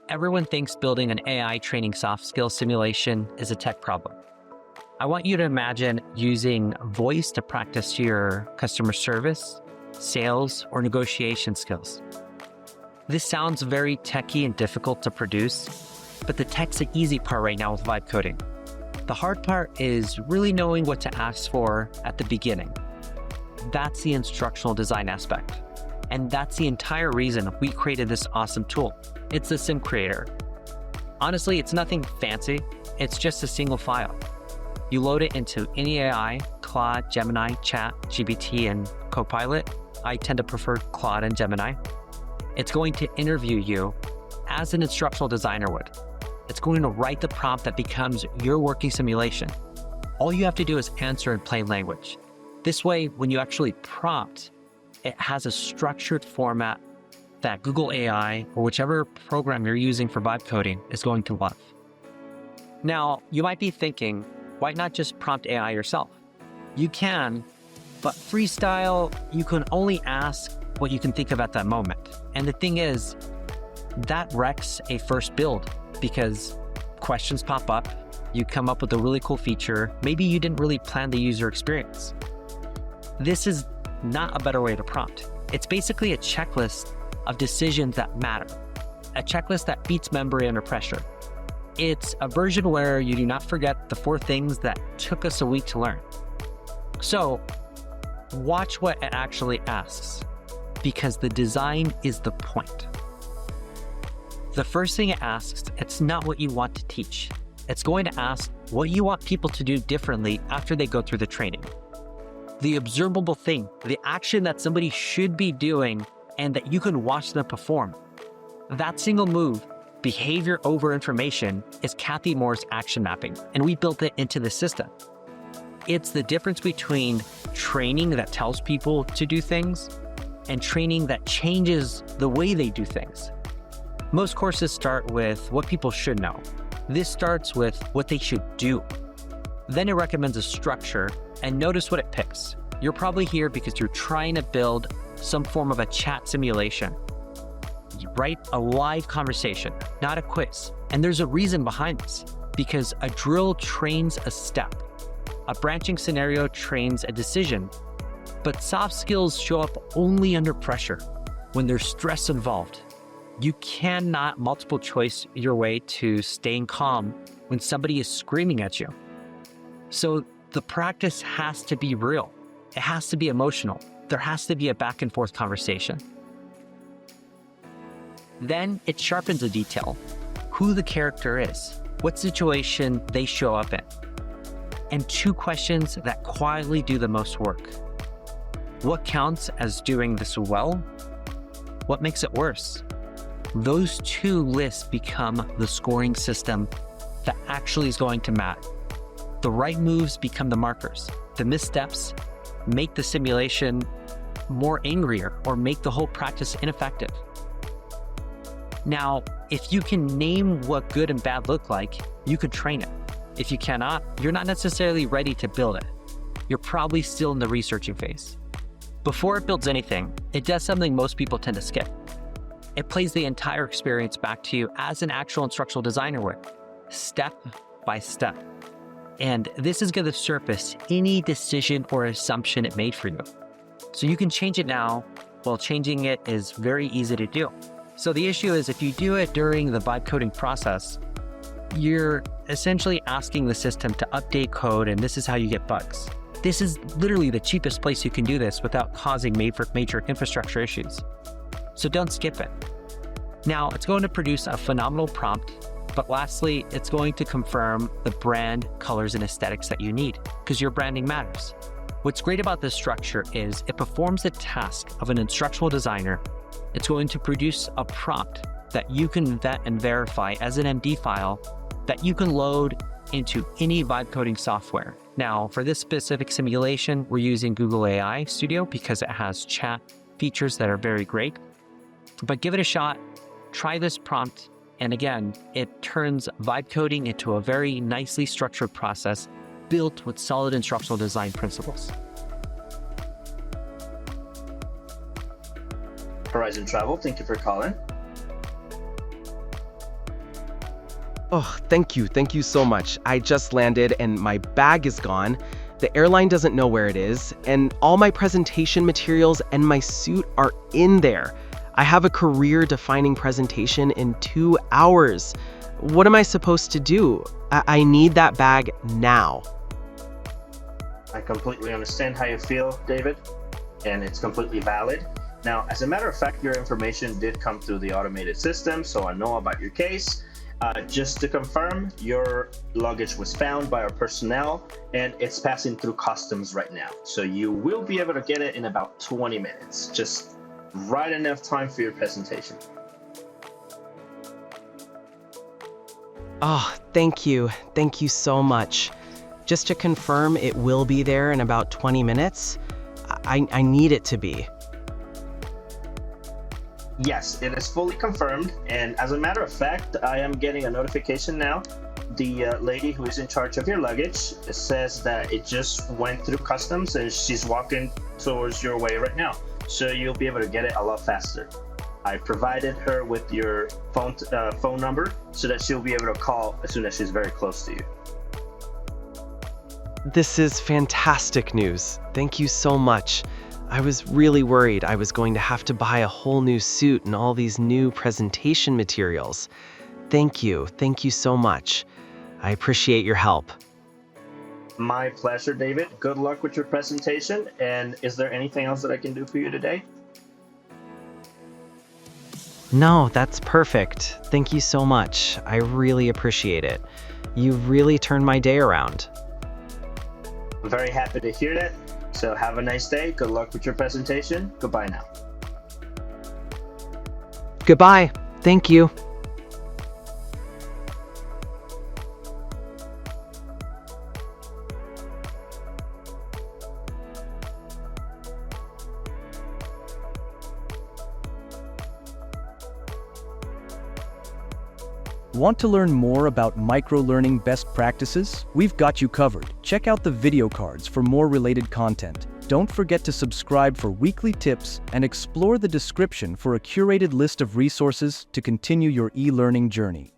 Everyone thinks building an AI training soft skills simulation is a tech problem. I want you to imagine using voice to practice your customer service, sales, or negotiation skills. This sounds very techy and difficult to produce, but the tech's the easy part right now with vibe coding. The hard part is really knowing what to ask for at the beginning. That's the instructional design aspect. And that's the entire reason we created this awesome tool. It's the Sim Creator. Honestly, it's nothing fancy. It's just a single file. You load it into any AI, Claude, Gemini, Chat, GPT, and Copilot. I tend to prefer Claude and Gemini. It's going to interview you as an instructional designer would. It's going to write the prompt that becomes your working simulation. All you have to do is answer in plain language. This way, when you actually prompt, it has a structured format that Google AI or whichever program you're using for vibe coding is going to love. Now, you might be thinking, why not just prompt AI yourself? You can, but freestyle, you can only ask what you can think of at that moment. And the thing is, that wrecks a first build because questions pop up, you come up with a really cool feature, maybe you didn't really plan the user experience. This is not a better way to prompt. It's basically a checklist of decisions that matter, a checklist that beats memory under pressure. It's a version where you do not forget the 4 things that took us a week to learn. So watch what it actually asks, because the design is the point. The first thing it asks, it's not what you want to teach. It's going to ask what you want people to do differently after they go through the training. The observable thing, the action that somebody should be doing and that you can watch them perform. That single move, behavior over information, is Kathy Moore's action mapping, and we built it into the system. It's the difference between training that tells people to do things and training that changes the way they do things. Most courses start with what people should know. This starts with what they should do. Then it recommends a structure, and notice what it picks. You're probably here because you're trying to build some form of a chat simulation. You write a live conversation, not a quiz. And there's a reason behind this, because a drill trains a step. A branching scenario trains a decision. But soft skills show up only under pressure, when there's stress involved. You cannot multiple choice your way to staying calm when somebody is screaming at you. So the practice has to be real. It has to be emotional. There has to be a back and forth conversation. Then it sharpens a detail, who the character is, what situation they show up in, and 2 questions that quietly do the most work. What counts as doing this well? What makes it worse? Those 2 lists become the scoring system that actually is going to matter. The right moves become the markers. The missteps make the simulation more angrier or make the whole practice ineffective. Now, if you can name what good and bad look like, you could train it. If you cannot, you're not necessarily ready to build it. You're probably still in the researching phase. Before it builds anything, it does something most people tend to skip. It plays the entire experience back to you as an actual instructional designer would, step by step. And this is going to surface any decision or assumption it made for you. So you can change it now, while changing it is very easy to do. So the issue is if you do it during the vibe coding process, you're essentially asking the system to update code, and this is how you get bugs. This is literally the cheapest place you can do this without causing major infrastructure issues. So don't skip it. Now, it's going to produce a phenomenal prompt, but lastly, it's going to confirm the brand, colors, and aesthetics that you need, because your branding matters. What's great about this structure is it performs the task of an instructional designer. It's going to produce a prompt that you can vet and verify as an MD file that you can load into any vibe coding software. Now, for this specific simulation, we're using Google AI Studio because it has chat features that are very great. But give it a shot, try this prompt, and again, it turns vibe coding into a very nicely structured process built with solid instructional design principles. Horizon Travel, thank you for calling. Oh, thank you. Thank you so much. I just landed and my bag is gone. The airline doesn't know where it is, and all my presentation materials and my suit are in there. I have a career-defining presentation in 2 hours. What am I supposed to do? I need that bag now. I completely understand how you feel, David, and it's completely valid. Now, as a matter of fact, your information did come through the automated system, so I know about your case. Just to confirm, your luggage was found by our personnel and it's passing through customs right now. So you will be able to get it in about 20 minutes, just right enough time for your presentation. Oh, thank you. Thank you so much. Just to confirm, it will be there in about 20 minutes. I need it to be. Yes, it is fully confirmed. And as a matter of fact, I am getting a notification now. The lady who is in charge of your luggage says that it just went through customs and she's walking towards your way right now. So you'll be able to get it a lot faster. I provided her with your phone number so that she'll be able to call as soon as she's very close to you. This is fantastic news. Thank you so much. I was really worried I was going to have to buy a whole new suit and all these new presentation materials. Thank you. Thank you so much. I appreciate your help. My pleasure, David. Good luck with your presentation. And is there anything else that I can do for you today? No, that's perfect. Thank you so much. I really appreciate it. You've really turned my day around. I'm very happy to hear that. So have a nice day. Good luck with your presentation. Goodbye now. Goodbye. Thank you. Want to learn more about microlearning best practices? We've got you covered. Check out the video cards for more related content. Don't forget to subscribe for weekly tips and explore the description for a curated list of resources to continue your e-learning journey.